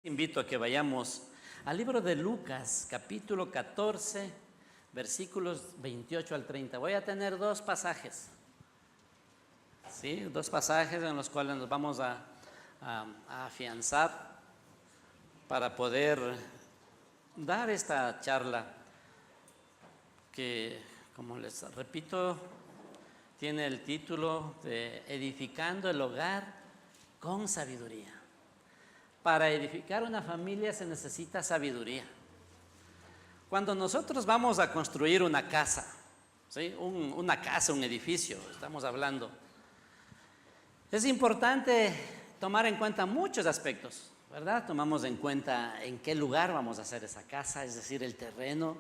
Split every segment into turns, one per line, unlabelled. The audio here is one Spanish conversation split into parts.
Invito a que vayamos al libro de Lucas, capítulo 14, versículos 28 al 30. Voy a tener dos pasajes, ¿sí? Dos pasajes en los cuales nos vamos a afianzar para poder dar esta charla que, como les repito, tiene el título de Edificando el hogar con sabiduría. Para edificar una familia se necesita sabiduría. Cuando nosotros vamos a construir una casa, ¿sí? Una casa, un edificio, estamos hablando, es importante tomar en cuenta muchos aspectos, ¿verdad? Tomamos en cuenta en qué lugar vamos a hacer esa casa, es decir, el terreno,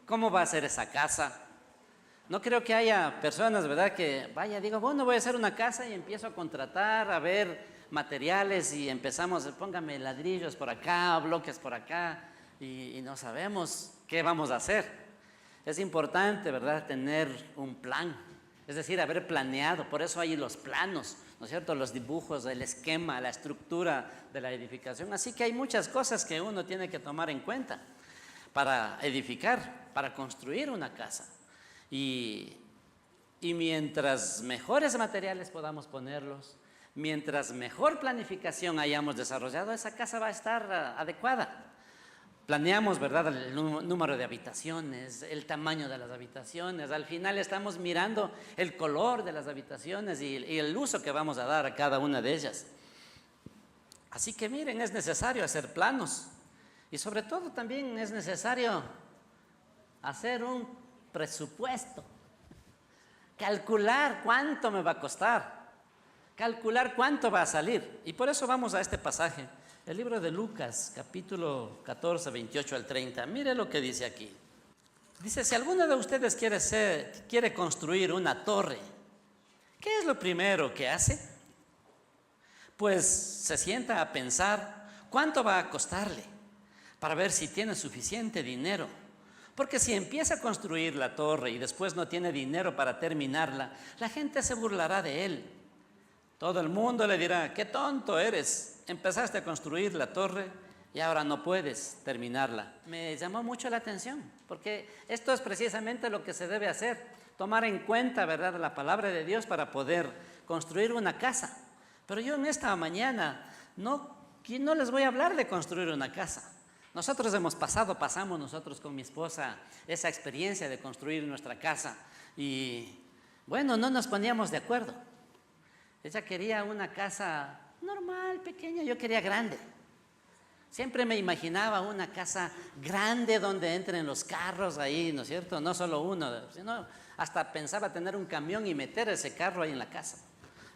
cómo va a ser esa casa. No creo que haya personas, ¿verdad?, que digo, bueno, voy a hacer una casa y empiezo a contratar, a ver materiales y empezamos, póngame ladrillos por acá, bloques por acá y no sabemos qué vamos a hacer. Es importante, ¿verdad?, tener un plan, es decir, haber planeado. Por eso hay los planos, ¿no es cierto?, los dibujos, el esquema, la estructura de la edificación. Así que hay muchas cosas que uno tiene que tomar en cuenta para edificar, para construir una casa. Y mientras mejores materiales podamos ponerlos, mientras mejor planificación hayamos desarrollado, esa casa va a estar adecuada. Planeamos, ¿verdad?, el número de habitaciones, el tamaño de las habitaciones. Al final estamos mirando el color de las habitaciones y el uso que vamos a dar a cada una de ellas. Así que miren, es necesario hacer planos y sobre todo también es necesario hacer un presupuesto, calcular cuánto me va a costar, calcular cuánto va a salir. Y por eso vamos a este pasaje, el libro de Lucas, capítulo 14, 28 al 30. Mire lo que dice aquí. Dice, si alguno de ustedes quiere construir una torre, ¿qué es lo primero que hace? Pues se sienta a pensar cuánto va a costarle para ver si tiene suficiente dinero. Porque si empieza a construir la torre y después no tiene dinero para terminarla, la gente se burlará de él. Todo el mundo le dirá, qué tonto eres, empezaste a construir la torre y ahora no puedes terminarla. Me llamó mucho la atención, porque esto es precisamente lo que se debe hacer, tomar en cuenta, ¿verdad?, la palabra de Dios para poder construir una casa. Pero yo en esta mañana no les voy a hablar de construir una casa. Nosotros pasamos nosotros con mi esposa esa experiencia de construir nuestra casa y bueno, no nos poníamos de acuerdo. Ella quería una casa normal, pequeña, yo quería grande. Siempre me imaginaba una casa grande donde entren los carros ahí, ¿no es cierto? No solo uno, sino hasta pensaba tener un camión y meter ese carro ahí en la casa,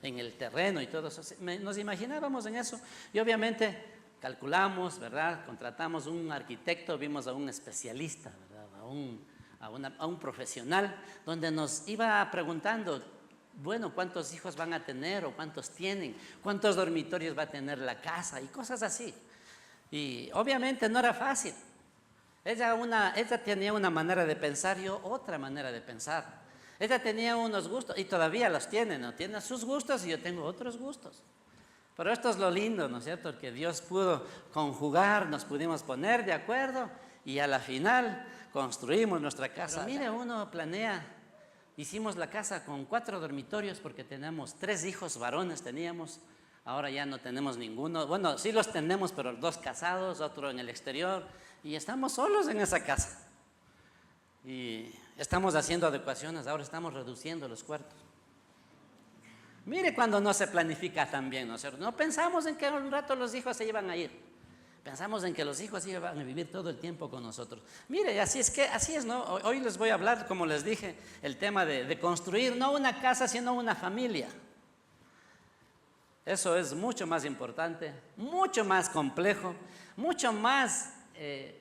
en el terreno y todo eso. Nos imaginábamos en eso y obviamente calculamos, ¿verdad?, contratamos un arquitecto, vimos a un especialista, ¿verdad?, a un profesional, donde nos iba preguntando, bueno, ¿cuántos hijos van a tener o cuántos tienen? ¿Cuántos dormitorios va a tener la casa? Y cosas así. Y obviamente no era fácil. Ella tenía una manera de pensar, yo otra manera de pensar. Ella tenía unos gustos, y todavía los tiene, ¿no? Tiene sus gustos y yo tengo otros gustos. Pero esto es lo lindo, ¿no es cierto?, que Dios pudo conjugar, nos pudimos poner de acuerdo y a la final construimos nuestra casa. Pero mire, uno planea, hicimos la casa con 4 dormitorios porque tenemos 3 hijos varones teníamos, ahora ya no tenemos ninguno. Bueno, sí los tenemos, pero 2 casados, otro en el exterior y estamos solos en esa casa. Y estamos haciendo adecuaciones, ahora estamos reduciendo los cuartos. Mire cuando no se planifica tan bien, ¿no es cierto? No pensamos en que un rato los hijos se iban a ir. Pensamos en que los hijos iban a vivir todo el tiempo con nosotros. Mire, así es, ¿no? Hoy les voy a hablar, como les dije, el tema de construir no una casa, sino una familia. Eso es mucho más importante, mucho más complejo, mucho más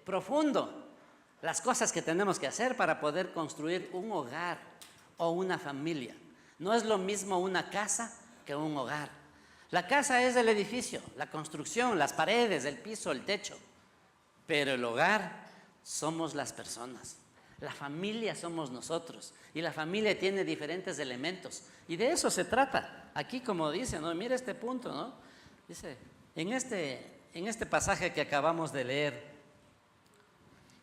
profundo. Las cosas que tenemos que hacer para poder construir un hogar o una familia. No es lo mismo una casa que un hogar. La casa es el edificio, la construcción, las paredes, el piso, el techo. Pero el hogar somos las personas. La familia somos nosotros. Y la familia tiene diferentes elementos. Y de eso se trata. Aquí, como dice, ¿no? Mira este punto, ¿no? Dice, en este en este pasaje que acabamos de leer,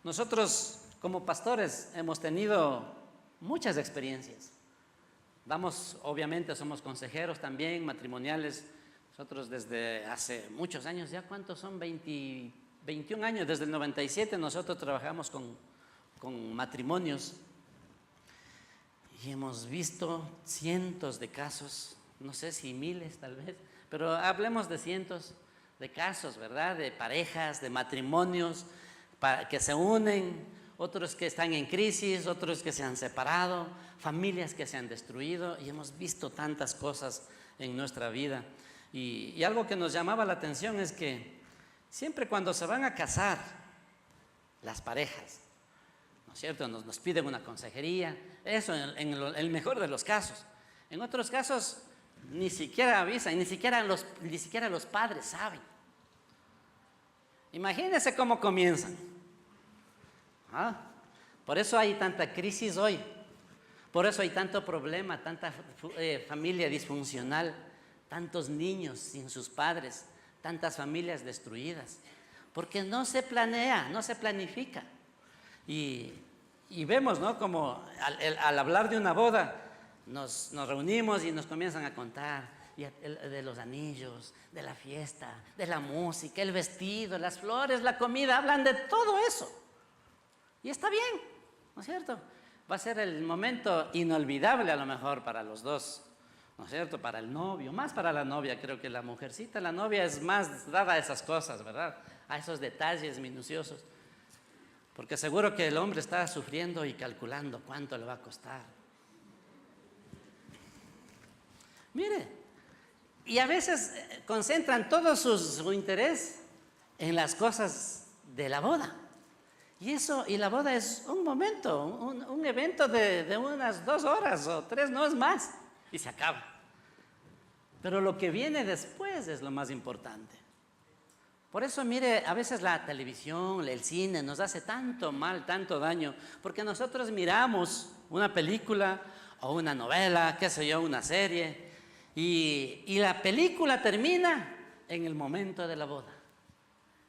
nosotros como pastores hemos tenido muchas experiencias. Obviamente somos consejeros también, matrimoniales. Nosotros desde hace muchos años, ¿ya cuántos son? 21 años, desde el 97 nosotros trabajamos con matrimonios y hemos visto cientos de casos, no sé si miles tal vez, pero hablemos de cientos de casos, ¿verdad? De parejas, de matrimonios que se unen, otros que están en crisis, otros que se han separado, familias que se han destruido, y hemos visto tantas cosas en nuestra vida. Y algo que nos llamaba la atención es que siempre cuando se van a casar las parejas, ¿no es cierto?, nos piden una consejería, eso en el mejor de los casos. En otros casos ni siquiera avisan, ni siquiera los padres saben. Imagínense cómo comienzan. Por eso hay tanta crisis hoy, por eso hay tanto problema, tanta familia disfuncional, tantos niños sin sus padres, tantas familias destruidas, porque no se planea, no se planifica. Y vemos, ¿no?, como al hablar de una boda, nos reunimos y nos comienzan a contar de los anillos, de la fiesta, de la música, el vestido, las flores, la comida, hablan de todo eso. Y está bien, ¿no es cierto? Va a ser el momento inolvidable a lo mejor para los dos, ¿no es cierto? Para el novio, más para la novia, creo que la mujercita, la novia es más dada a esas cosas, ¿verdad? A esos detalles minuciosos. Porque seguro que el hombre está sufriendo y calculando cuánto le va a costar. Mire, y a veces concentran todo su interés en las cosas de la boda. Y la boda es un momento, un evento de unas 2 horas o 3, no es más, y se acaba. Pero lo que viene después es lo más importante. Por eso, mire, a veces la televisión, el cine nos hace tanto mal, tanto daño, porque nosotros miramos una película o una novela, qué sé yo, una serie, y la película termina en el momento de la boda,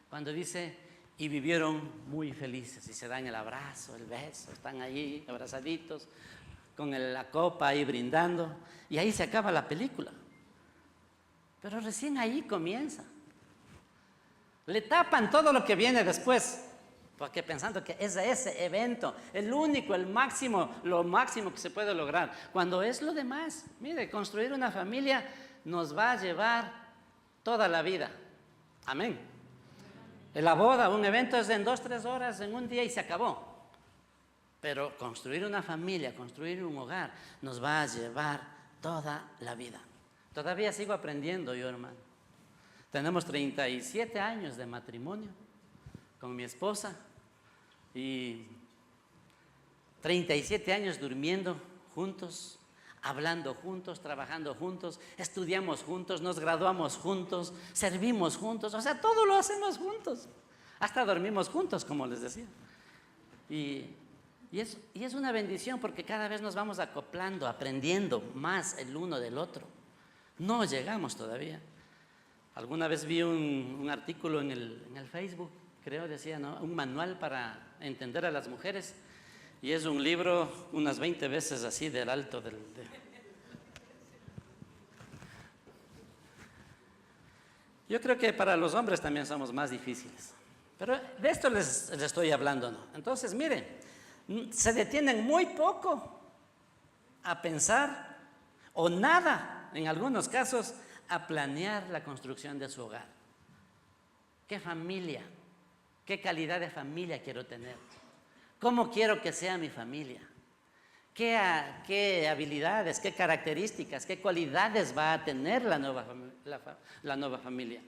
cuando dice: y vivieron muy felices, y se dan el abrazo, el beso, están ahí abrazaditos, con la copa ahí brindando, y ahí se acaba la película. Pero recién ahí comienza. Le tapan todo lo que viene después, porque pensando que es ese evento, el único, el máximo, lo máximo que se puede lograr, cuando es lo demás. Mire, construir una familia nos va a llevar toda la vida. Amén. La boda, un evento es en 2, 3 horas, en un día y se acabó. Pero construir una familia, construir un hogar, nos va a llevar toda la vida. Todavía sigo aprendiendo yo, hermano. Tenemos 37 años de matrimonio con mi esposa y 37 años durmiendo juntos, hablando juntos, trabajando juntos, estudiamos juntos, nos graduamos juntos, servimos juntos, o sea, todo lo hacemos juntos. Hasta dormimos juntos, como les decía. Y es una bendición porque cada vez nos vamos acoplando, aprendiendo más el uno del otro. No llegamos todavía. Alguna vez vi un artículo en el Facebook, creo, decía, ¿no?, un manual para entender a las mujeres. Y es un libro unas 20 veces así del alto Yo creo que para los hombres también somos más difíciles. Pero de esto les estoy hablando, ¿no? Entonces, miren, se detienen muy poco a pensar, o nada, en algunos casos, a planear la construcción de su hogar. ¿Qué familia? ¿Qué calidad de familia quiero tener? ¿Cómo quiero que sea mi familia? ¿Qué habilidades, qué características, qué cualidades va a tener la nueva familia?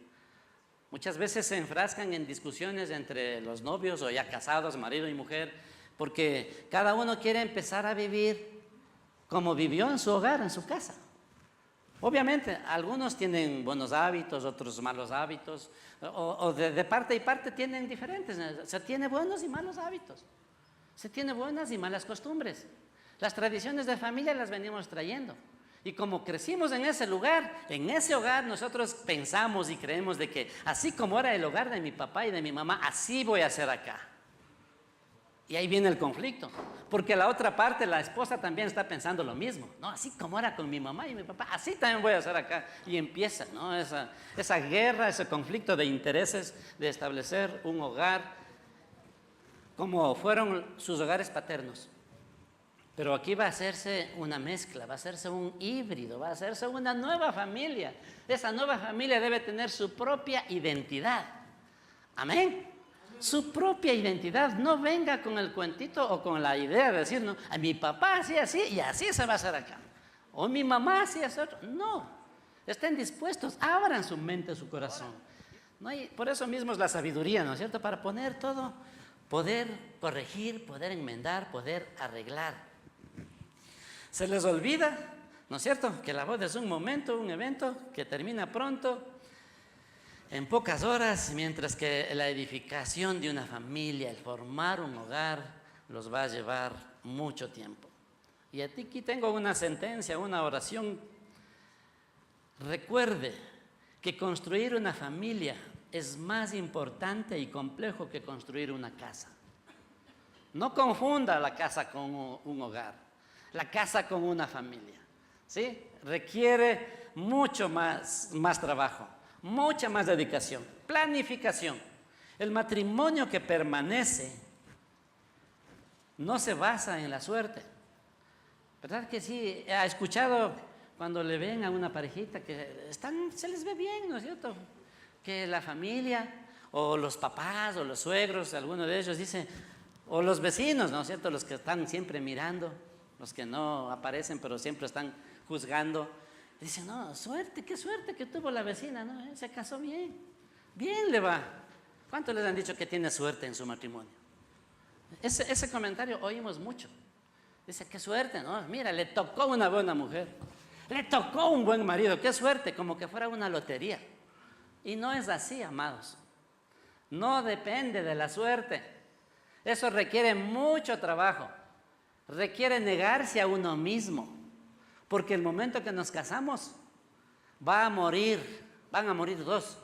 Muchas veces se enfrascan en discusiones entre los novios o ya casados, marido y mujer, porque cada uno quiere empezar a vivir como vivió en su hogar, en su casa. Obviamente, algunos tienen buenos hábitos, otros malos hábitos, o de parte y parte tienen diferentes. Se tiene buenos y malos hábitos, se tiene buenas y malas costumbres. Las tradiciones de familia las venimos trayendo. Y como crecimos en ese lugar, en ese hogar nosotros pensamos y creemos de que así como era el hogar de mi papá y de mi mamá, así voy a hacer acá. Y ahí viene el conflicto, porque la otra parte, la esposa también está pensando lo mismo, ¿no? Así como era con mi mamá y mi papá, así también voy a hacer acá. Y empieza, ¿no? Esa guerra, ese conflicto de intereses de establecer un hogar como fueron sus hogares paternos. Pero aquí va a hacerse una mezcla, va a hacerse un híbrido, va a hacerse una nueva familia. Esa nueva familia debe tener su propia identidad. Amén. Su propia identidad. No venga con el cuentito o con la idea de decir, no, a mi papá hacía así y así se va a hacer acá. O mi mamá hacía así. No. Estén dispuestos, abran su mente, su corazón. No hay, por eso mismo es la sabiduría, ¿no es cierto? Para poner todo, poder corregir, poder enmendar, poder arreglar. Se les olvida, ¿no es cierto?, que la boda es un momento, un evento que termina pronto, en pocas horas, mientras que la edificación de una familia, el formar un hogar, los va a llevar mucho tiempo. Y aquí tengo una sentencia, una oración. Recuerde que construir una familia es más importante y complejo que construir una casa. No confunda la casa con un hogar, la casa con una familia, ¿sí? Requiere mucho más trabajo, mucha más dedicación, planificación. El matrimonio que permanece no se basa en la suerte. ¿Verdad que sí? ¿Ha escuchado cuando le ven a una parejita que se les ve bien, ¿no es cierto? Que la familia, o los papás, o los suegros, alguno de ellos dice, o los vecinos, ¿no es cierto? Los que están siempre mirando, los que no aparecen, pero siempre están juzgando. Dicen, no, suerte, qué suerte que tuvo la vecina, ¿no? Se casó bien, bien le va. ¿Cuántos les han dicho que tiene suerte en su matrimonio? Ese comentario oímos mucho. Dice, qué suerte, ¿no? Mira, le tocó una buena mujer, le tocó un buen marido, qué suerte, como que fuera una lotería. Y no es así, amados. No depende de la suerte. Eso requiere mucho trabajo. Requiere negarse a uno mismo. Porque el momento que nos casamos, van a morir dos.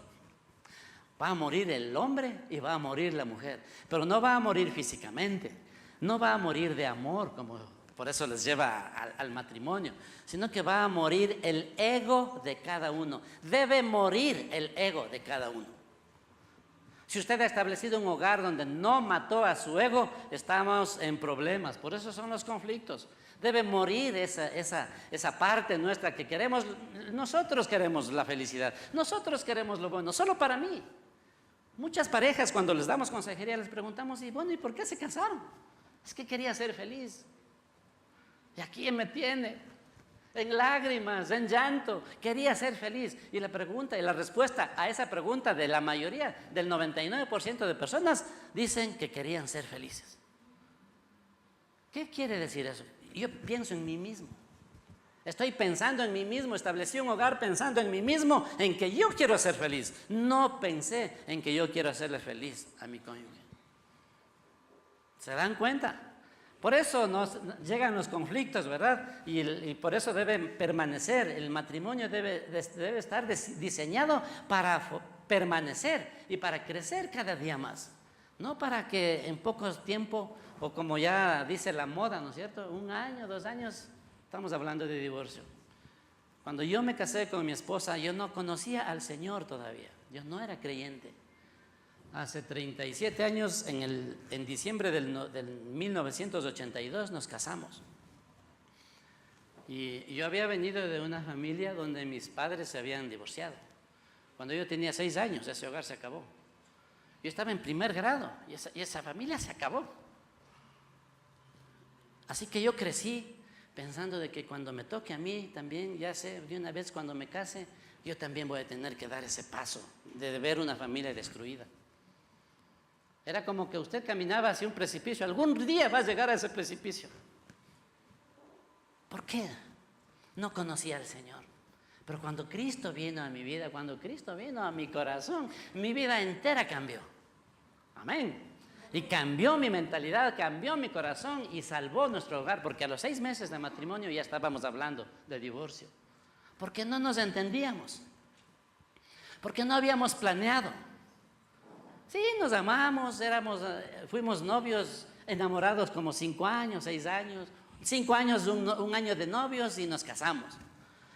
Va a morir el hombre y va a morir la mujer. Pero no va a morir físicamente. No va a morir de amor, como por eso les lleva al matrimonio, sino que va a morir el ego de cada uno. Debe morir el ego de cada uno. Si usted ha establecido un hogar donde no mató a su ego, estamos en problemas. Por eso son los conflictos. Debe morir esa parte nuestra que queremos. Nosotros queremos la felicidad. Nosotros queremos lo bueno, solo para mí. Muchas parejas, cuando les damos consejería, les preguntamos, ¿y por qué se casaron? Es que quería ser feliz. Y aquí me tiene, en lágrimas, en llanto, quería ser feliz. Y la respuesta a esa pregunta de la mayoría, del 99% de personas, dicen que querían ser felices. ¿Qué quiere decir eso? Yo pienso en mí mismo. Estoy pensando en mí mismo, establecí un hogar pensando en mí mismo, en que yo quiero ser feliz. No pensé en que yo quiero hacerle feliz a mi cónyuge. ¿Se dan cuenta? Por eso nos llegan los conflictos, ¿verdad? Y por eso deben permanecer. El matrimonio debe estar diseñado para permanecer y para crecer cada día más. No para que en poco tiempo, o como ya dice la moda, ¿no es cierto? 1 año, 2 años, estamos hablando de divorcio. Cuando yo me casé con mi esposa, yo no conocía al Señor todavía. Yo no era creyente. Hace 37 años, en diciembre del 1982, nos casamos. Y yo había venido de una familia donde mis padres se habían divorciado. Cuando yo tenía 6 años, ese hogar se acabó. Yo estaba en primer grado y esa familia se acabó. Así que yo crecí pensando de que cuando me toque a mí también, ya sé, de una vez cuando me case, yo también voy a tener que dar ese paso de ver una familia destruida. Era como que usted caminaba hacia un precipicio. Algún día va a llegar a ese precipicio. ¿Por qué? No conocía al Señor. Pero cuando Cristo vino a mi vida, cuando Cristo vino a mi corazón, mi vida entera cambió. Amén. Y cambió mi mentalidad, cambió mi corazón y salvó nuestro hogar, porque a los 6 meses de matrimonio ya estábamos hablando de divorcio. Porque no nos entendíamos, porque no habíamos planeado. Sí, nos amamos, fuimos novios, enamorados como 5 años, 6 años, 5 años, un año de novios y nos casamos.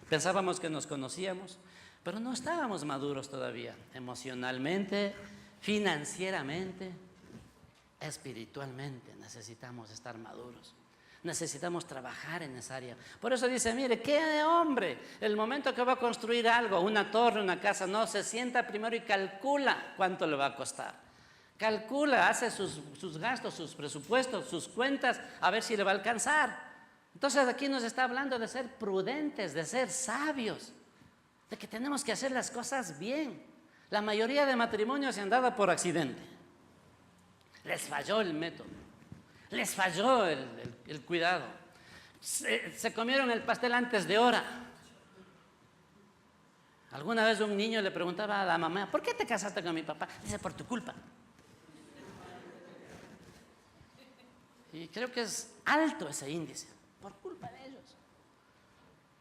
Pensábamos que nos conocíamos, pero no estábamos maduros todavía, emocionalmente, financieramente, espiritualmente. Necesitamos estar maduros. Necesitamos trabajar en esa área. Por eso dice, mire, ¿qué hombre? El momento que va a construir algo, una torre, una casa, no, se sienta primero y calcula cuánto le va a costar. Calcula, hace sus gastos, sus presupuestos, sus cuentas, a ver si le va a alcanzar. Entonces aquí nos está hablando de ser prudentes, de ser sabios, de que tenemos que hacer las cosas bien. La mayoría de matrimonios se han dado por accidente. Les falló el método. Les falló el cuidado. Se comieron el pastel antes de hora. Alguna vez un niño le preguntaba a la mamá, ¿por qué te casaste con mi papá? Dice, por tu culpa. Y creo que es alto ese índice, por culpa de ellos.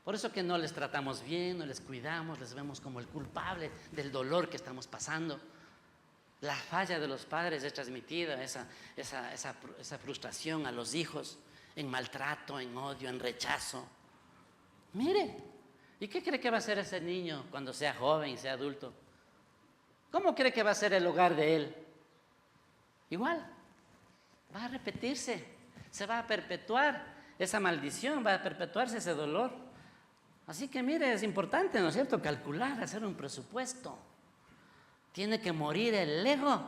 Por eso que no les tratamos bien, no les cuidamos, les vemos como el culpable del dolor que estamos pasando. La falla de los padres es transmitida, esa frustración a los hijos, en maltrato, en odio, en rechazo. Mire, ¿y qué cree que va a ser ese niño cuando sea joven y sea adulto? ¿Cómo cree que va a ser el hogar de él? Igual, va a repetirse, se va a perpetuar esa maldición, va a perpetuarse ese dolor. Así que mire, es importante, ¿no es cierto?, calcular, hacer un presupuesto. Tiene que morir el ego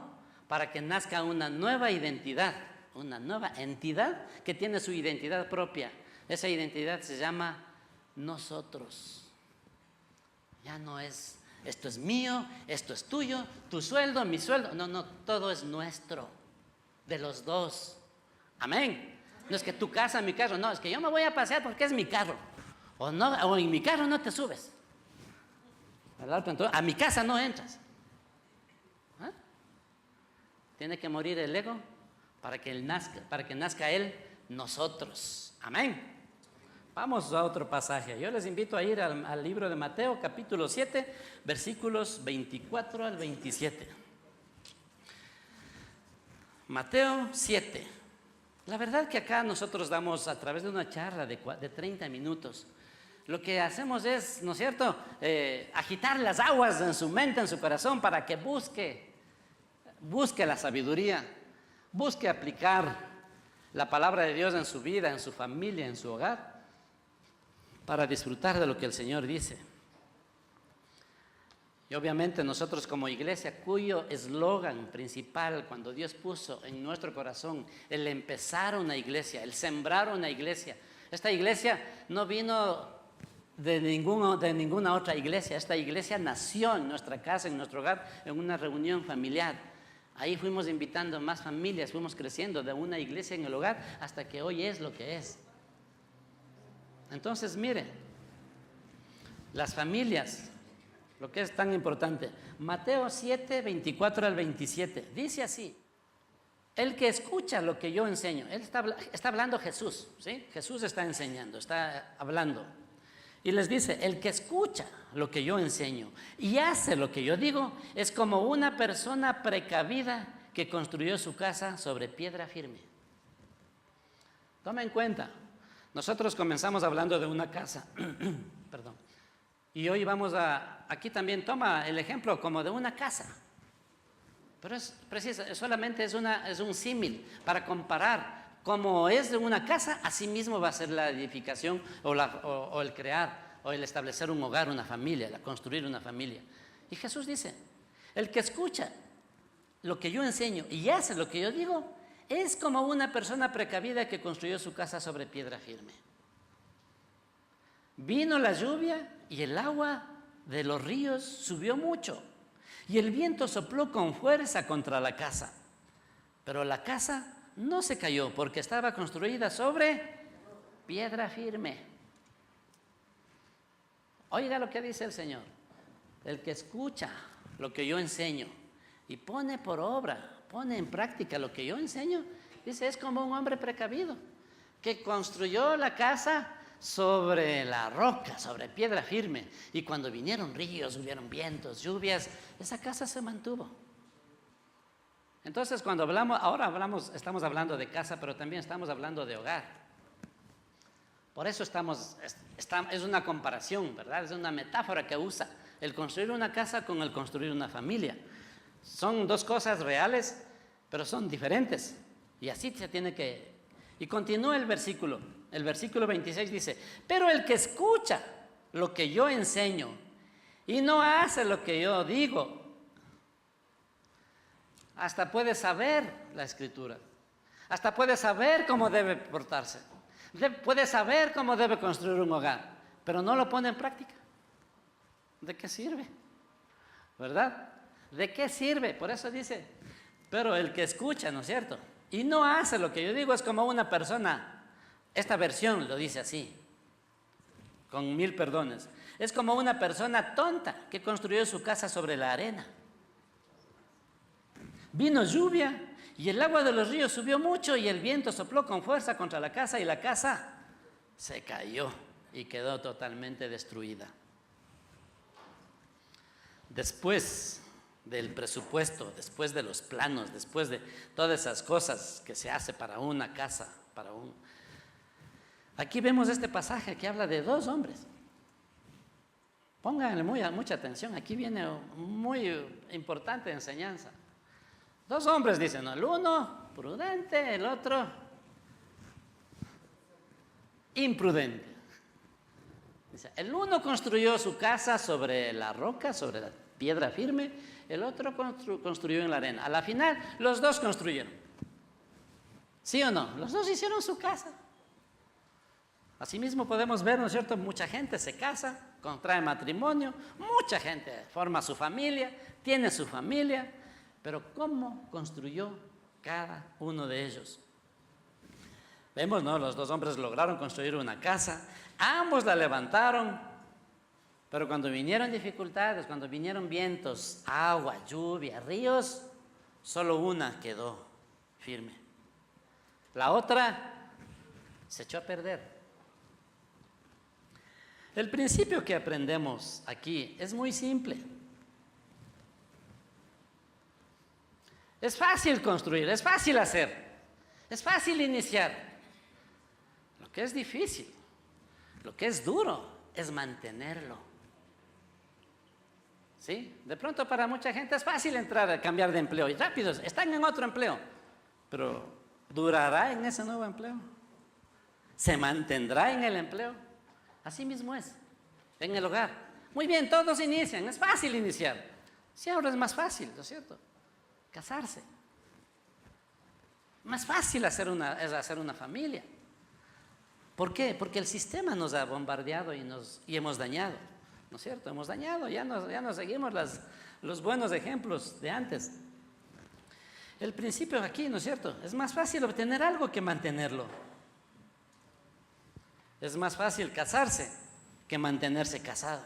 para que nazca una nueva identidad, una nueva entidad que tiene su identidad propia. Esa identidad se llama nosotros. Ya no es, esto es mío, esto es tuyo, tu sueldo, mi sueldo. No, no, todo es nuestro, de los dos. Amén. No es que tu casa, mi carro, no, es que yo me voy a pasear porque es mi carro. O en mi carro no te subes. Entonces, a mi casa no entras. Tiene que morir el ego para que nazca Él, nosotros. Amén. Vamos a otro pasaje. Yo les invito a ir al libro de Mateo, capítulo 7, versículos 24 al 27. Mateo 7. La verdad que acá nosotros damos, a través de una charla de 30 minutos, lo que hacemos es, ¿no es cierto?, agitar las aguas en su mente, en su corazón, para que busque la sabiduría, busque aplicar la palabra de Dios en su vida, en su familia, en su hogar, para disfrutar de lo que el Señor dice. Y obviamente nosotros como iglesia, cuyo eslogan principal cuando Dios puso en nuestro corazón el empezar una iglesia, el sembrar una iglesia. Esta iglesia no vino de ninguna otra iglesia. Esta iglesia nació en nuestra casa, en nuestro hogar, en una reunión familiar. Ahí fuimos invitando más familias, fuimos creciendo de una iglesia en el hogar hasta que hoy es lo que es. Entonces, mire, las familias, lo que es tan importante. Mateo 7, 24 al 27, dice así: el que escucha lo que yo enseño, él está hablando Jesús, ¿sí? Jesús está enseñando, está hablando. Y les dice, el que escucha lo que yo enseño y hace lo que yo digo, es como una persona precavida que construyó su casa sobre piedra firme. Toma en cuenta, nosotros comenzamos hablando de una casa, perdón, y hoy vamos aquí también toma el ejemplo como de una casa. Pero es preciso, solamente es un símil para comparar. Como es de una casa, así mismo va a ser la edificación o el crear o el establecer un hogar, una familia, construir una familia. Y Jesús dice, el que escucha lo que yo enseño y hace lo que yo digo, es como una persona precavida que construyó su casa sobre piedra firme. Vino la lluvia y el agua de los ríos subió mucho, y el viento sopló con fuerza contra la casa, pero la casa no se cayó porque estaba construida sobre piedra firme. Oiga lo que dice el Señor: el que escucha lo que yo enseño y pone por obra, pone en práctica lo que yo enseño, dice, es como un hombre precavido que construyó la casa sobre la roca, sobre piedra firme. Y cuando vinieron ríos, hubieron vientos, lluvias, esa casa se mantuvo. Entonces, cuando estamos hablando de casa, pero también estamos hablando de hogar. Por eso es una comparación, ¿verdad? Es una metáfora que usa el construir una casa con el construir una familia. Son dos cosas reales, pero son diferentes. Y así se tiene que... Y continúa el versículo 26 dice, pero el que escucha lo que yo enseño y no hace lo que yo digo, hasta puede saber la escritura, hasta puede saber cómo debe portarse, puede saber cómo debe construir un hogar, pero no lo pone en práctica. ¿De qué sirve? ¿Verdad? ¿De qué sirve? Por eso dice, pero el que escucha, ¿no es cierto? Y no hace lo que yo digo, es como una persona, esta versión lo dice así, con 1000 perdones, es como una persona tonta que construyó su casa sobre la arena. Vino lluvia y el agua de los ríos subió mucho y el viento sopló con fuerza contra la casa y la casa se cayó y quedó totalmente destruida. Después del presupuesto, después de los planos, después de todas esas cosas que se hace para una casa, Aquí vemos este pasaje que habla de 2 hombres. Pónganle mucha atención, aquí viene muy importante enseñanza. 2 hombres dicen, ¿no? El uno prudente, el otro imprudente. Dice, el uno construyó su casa sobre la roca, sobre la piedra firme, el otro construyó en la arena. A la final, los 2 construyeron. ¿Sí o no? Los 2 hicieron su casa. Asimismo podemos ver, ¿no es cierto? Mucha gente se casa, contrae matrimonio, mucha gente forma su familia, tiene su familia, pero ¿cómo construyó cada uno de ellos? Vemos, ¿no? Los 2 hombres lograron construir una casa, ambos la levantaron, pero cuando vinieron dificultades, cuando vinieron vientos, agua, lluvia, ríos, solo una quedó firme. La otra se echó a perder. El principio que aprendemos aquí es muy simple. Es fácil construir, es fácil hacer, es fácil iniciar. Lo que es difícil, lo que es duro, es mantenerlo. ¿Sí? De pronto para mucha gente es fácil entrar a cambiar de empleo y rápido, están en otro empleo, pero ¿durará en ese nuevo empleo? ¿Se mantendrá en el empleo? Así mismo es, en el hogar. Muy bien, todos inician, es fácil iniciar. Si ahora es más fácil, ¿no es cierto? Casarse. Más fácil es hacer una familia. ¿Por qué? Porque el sistema nos ha bombardeado y hemos dañado, ¿no es cierto? Hemos dañado, ya no seguimos los buenos ejemplos de antes. El principio aquí, ¿no es cierto? Es más fácil obtener algo que mantenerlo. Es más fácil casarse que mantenerse casado.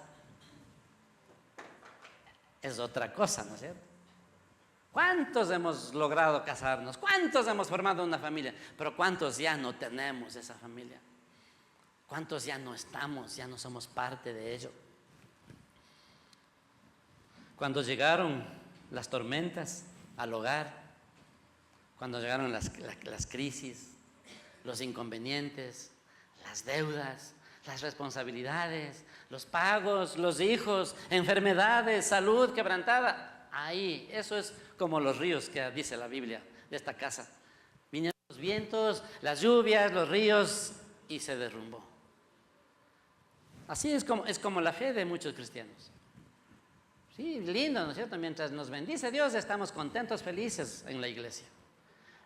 Es otra cosa, ¿no es cierto? ¿Cuántos hemos logrado casarnos? ¿Cuántos hemos formado una familia? Pero ¿cuántos ya no tenemos esa familia? ¿Cuántos ya no estamos, ya no somos parte de ello? Cuando llegaron las tormentas al hogar, cuando llegaron las crisis, los inconvenientes, las deudas, las responsabilidades, los pagos, los hijos, enfermedades, salud quebrantada. Ahí, eso es como los ríos que dice la Biblia de esta casa. Vinieron los vientos, las lluvias, los ríos y se derrumbó. Así es como la fe de muchos cristianos. Sí, lindo, ¿no es cierto? Mientras nos bendice Dios, estamos contentos, felices en la iglesia.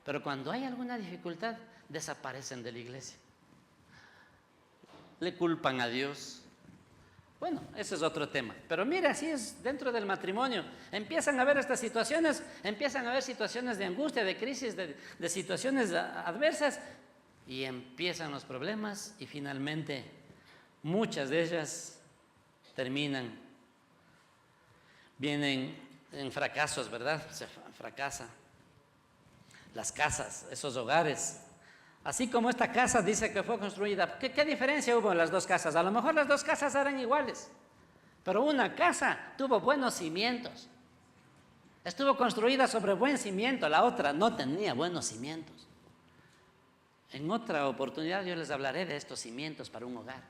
Pero cuando hay alguna dificultad, desaparecen de la iglesia. Le culpan a Dios. Bueno, ese es otro tema. Pero mira, así es dentro del matrimonio. Empiezan a haber estas situaciones, empiezan a haber situaciones de angustia, de crisis, de situaciones adversas, y empiezan los problemas y finalmente muchas de ellas vienen en fracasos, ¿verdad? Se fracasa. las casas, esos hogares. Así como esta casa dice que fue construida, ¿qué diferencia hubo en las dos casas? A lo mejor las dos casas eran iguales, pero una casa tuvo buenos cimientos, estuvo construida sobre buen cimiento, la otra no tenía buenos cimientos. En otra oportunidad yo les hablaré de estos cimientos para un hogar.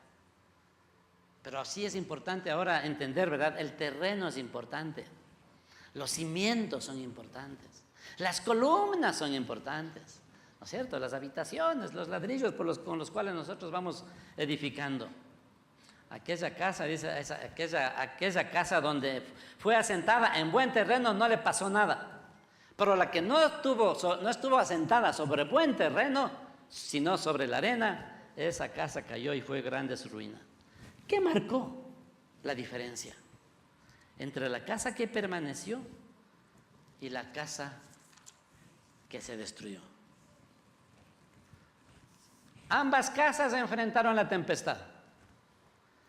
Pero sí es importante ahora entender, ¿verdad? El terreno es importante, los cimientos son importantes, las columnas son importantes, ¿no es cierto? Las habitaciones, los ladrillos con los cuales nosotros vamos edificando. Aquella casa, dice, aquella casa donde fue asentada en buen terreno no le pasó nada. Pero la que no estuvo asentada sobre buen terreno, sino sobre la arena, esa casa cayó y fue grande su ruina. ¿Qué marcó la diferencia entre la casa que permaneció y la casa que se destruyó? Ambas casas enfrentaron la tempestad.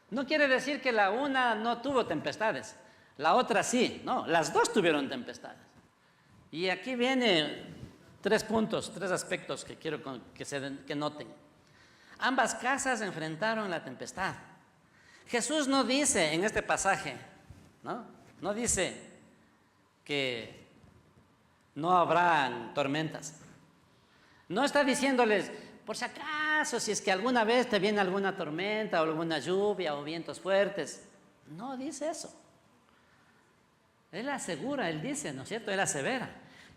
No quiere decir que la una no tuvo tempestades, la otra sí, no, las dos tuvieron tempestades. Y aquí vienen 3 puntos, 3 aspectos que quiero que noten. Ambas casas enfrentaron la tempestad. Jesús no dice en este pasaje, no dice que no habrán tormentas. No está diciéndoles, por si acaso, si es que alguna vez te viene alguna tormenta o alguna lluvia o vientos fuertes. No dice eso. Él asegura, él dice, ¿no es cierto? Él asevera.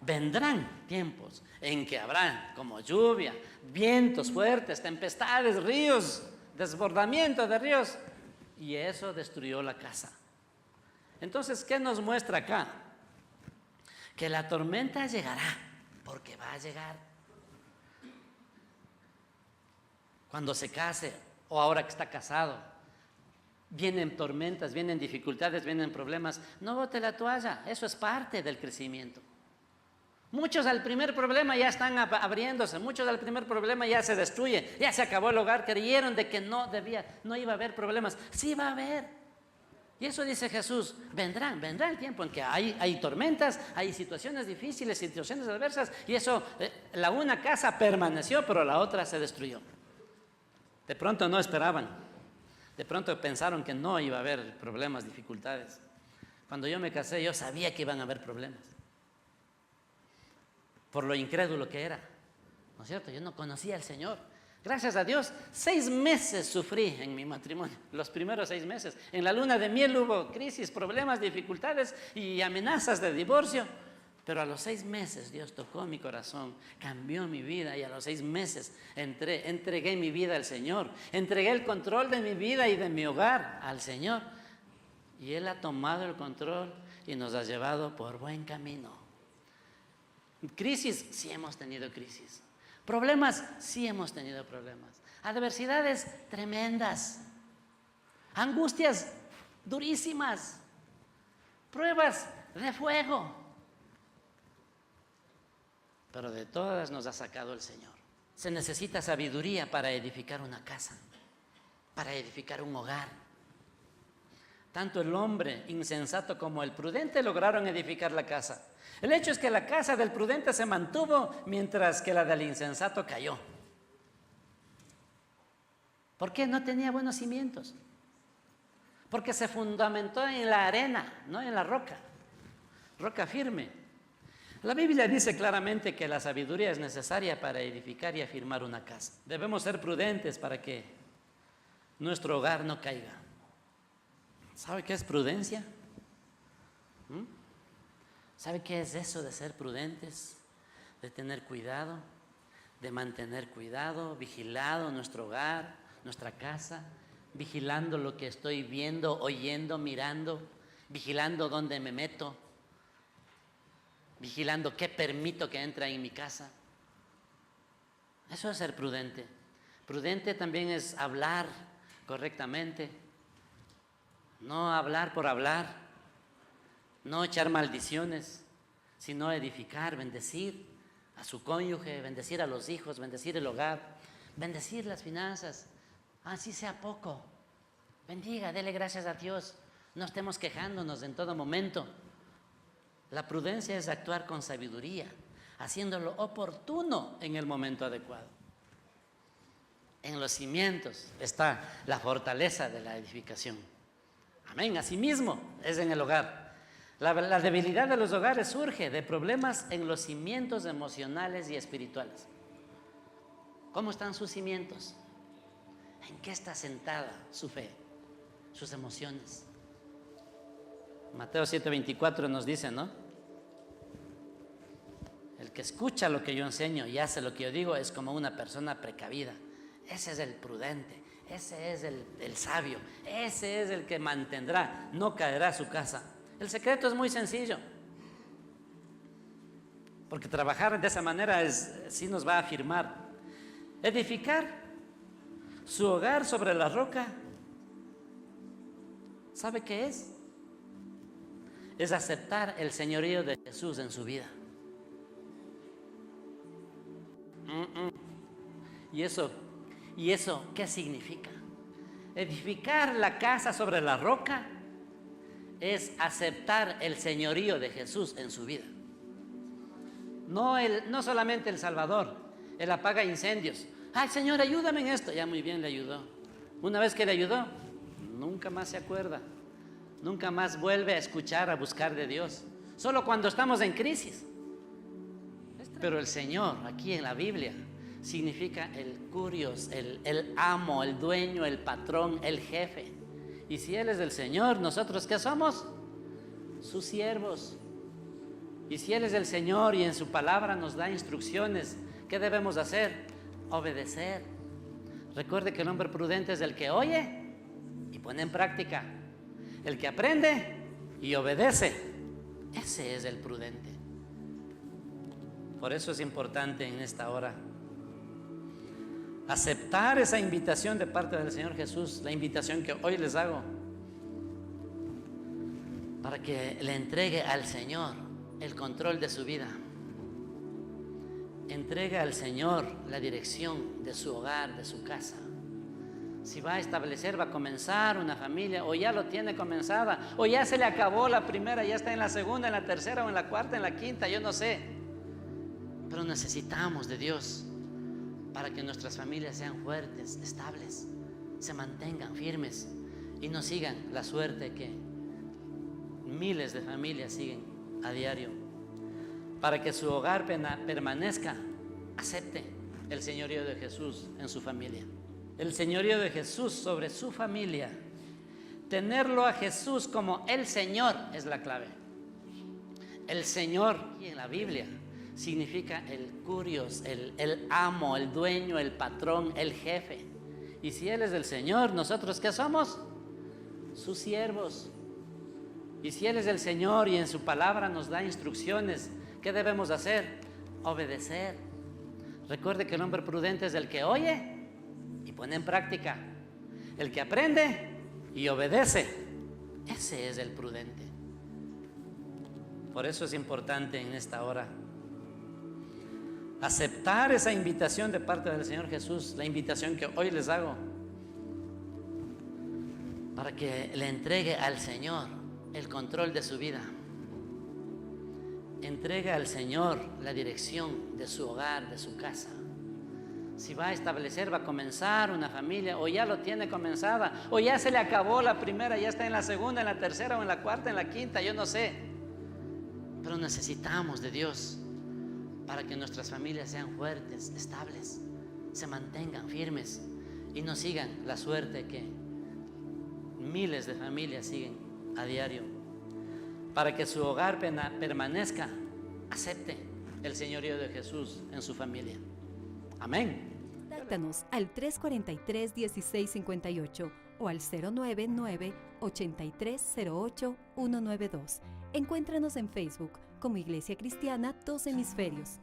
Vendrán tiempos en que habrá como lluvia, vientos fuertes, tempestades, ríos, desbordamiento de ríos. Y eso destruyó la casa. Entonces, ¿qué nos muestra acá? Que la tormenta llegará, porque va a llegar. Cuando se case o ahora que está casado, vienen tormentas, vienen dificultades, vienen problemas. No bote la toalla, eso es parte del crecimiento. Muchos al primer problema ya están abriéndose, muchos al primer problema ya se destruye, ya se acabó el hogar, creyeron de que no iba a haber problemas. Sí va a haber. Y eso dice Jesús, vendrá el tiempo en que hay tormentas, hay situaciones difíciles, situaciones adversas, y eso, la una casa permaneció, pero la otra se destruyó. De pronto no esperaban, de pronto pensaron que no iba a haber problemas, dificultades. Cuando yo me casé, yo sabía que iban a haber problemas. Por lo incrédulo que era, ¿no es cierto? Yo no conocía al Señor. Gracias a Dios, 6 meses sufrí en mi matrimonio, los primeros 6 meses. En la luna de miel hubo crisis, problemas, dificultades y amenazas de divorcio. Pero a los 6 meses Dios tocó mi corazón, cambió mi vida y a los 6 meses entregué mi vida al Señor. Entregué el control de mi vida y de mi hogar al Señor. Y Él ha tomado el control y nos ha llevado por buen camino. Crisis, sí hemos tenido crisis. Problemas, sí hemos tenido problemas. Adversidades tremendas. Angustias durísimas. Pruebas de fuego. Pero de todas nos ha sacado el Señor. Se necesita sabiduría para edificar una casa, para edificar un hogar. Tanto el hombre insensato como el prudente lograron edificar la casa. El hecho es que la casa del prudente se mantuvo mientras que la del insensato cayó. ¿Por qué? No tenía buenos cimientos. Porque se fundamentó en la arena, no en la roca. Roca firme. La Biblia dice claramente que la sabiduría es necesaria para edificar y afirmar una casa. Debemos ser prudentes para que nuestro hogar no caiga. ¿Sabe qué es prudencia? ¿Sabe qué es eso de ser prudentes? De tener cuidado, de mantener cuidado, vigilado nuestro hogar, nuestra casa, vigilando lo que estoy viendo, oyendo, mirando, vigilando dónde me meto, vigilando qué permito que entre en mi casa. Eso es ser prudente. Prudente también es hablar correctamente, no hablar por hablar, no echar maldiciones, sino edificar, bendecir a su cónyuge, bendecir a los hijos, bendecir el hogar, bendecir las finanzas, así sea poco. Bendiga, dele gracias a Dios, no estemos quejándonos en todo momento. La prudencia es actuar con sabiduría, haciéndolo oportuno en el momento adecuado. En los cimientos está la fortaleza de la edificación. Amén. Asimismo es en el hogar. La debilidad de los hogares surge de problemas en los cimientos emocionales y espirituales. ¿Cómo están sus cimientos? ¿En qué está sentada su fe, sus emociones? Mateo 7:24 nos dice, ¿no? El que escucha lo que yo enseño y hace lo que yo digo es como una persona precavida. Ese es el prudente, ese es el sabio, ese es el que mantendrá, no caerá a su casa. El secreto es muy sencillo, porque trabajar de esa manera sí nos va a afirmar. Edificar su hogar sobre la roca, ¿sabe qué es? Es aceptar el señorío de Jesús en su vida. ¿Y eso qué significa? Edificar la casa sobre la roca es aceptar el señorío de Jesús en su vida. No solamente el Salvador, Él apaga incendios. Ay, Señor, ayúdame en esto. Ya muy bien le ayudó. Una vez que le ayudó, nunca más se acuerda. Nunca más vuelve a escuchar, a buscar de Dios. Solo cuando estamos en crisis. Pero el Señor, aquí en la Biblia, significa el curios, el amo, el dueño, el patrón, el jefe. Y si Él es el Señor, ¿nosotros qué somos? Sus siervos. Y si Él es el Señor y en su palabra nos da instrucciones, ¿qué debemos hacer? Obedecer. Recuerde que el hombre prudente es el que oye y pone en práctica. El que aprende y obedece. Ese es el prudente. Por eso es importante en esta hora aceptar esa invitación de parte del Señor Jesús, la invitación que hoy les hago, para que le entregue al Señor el control de su vida. Entregue al Señor la dirección de su hogar, de su casa. Si va a establecer, va a comenzar una familia, o ya lo tiene comenzada, o ya se le acabó la primera, ya está en la segunda, en la tercera, o en la cuarta, en la quinta, yo no sé. Pero necesitamos de Dios para que nuestras familias sean fuertes, estables, se mantengan firmes y no sigan la suerte que miles de familias siguen a diario. Para que su hogar permanezca, acepte el señorío de Jesús en su familia. El señorío de Jesús sobre su familia. Tenerlo a Jesús como el Señor es la clave. El Señor, y en la Biblia, significa el curios, el amo, el dueño, el patrón, el jefe. Y si Él es el Señor, ¿nosotros qué somos? Sus siervos. Y si Él es el Señor y en su palabra nos da instrucciones, ¿qué debemos hacer? Obedecer. Recuerde que el hombre prudente es el que oye y pone en práctica. El que aprende y obedece. Ese es el prudente. Por eso es importante en esta hora aceptar esa invitación de parte del Señor Jesús, la invitación que hoy les hago, para que le entregue al Señor el control de su vida. Entregue al Señor la dirección de su hogar, de su casa. Si va a establecer, va a comenzar una familia, o ya lo tiene comenzada, o ya se le acabó la primera, ya está en la segunda, en la tercera, o en la cuarta, en la quinta, yo no sé. Pero necesitamos de Dios para que nuestras familias sean fuertes, estables, se mantengan firmes y no sigan la suerte que miles de familias siguen a diario. Para que su hogar permanezca, acepte el señorío de Jesús en su familia. Amén.
Contáctanos al 343-1658 o al 099-8308-192. Encuéntranos en Facebook como Iglesia Cristiana Dos Hemisferios.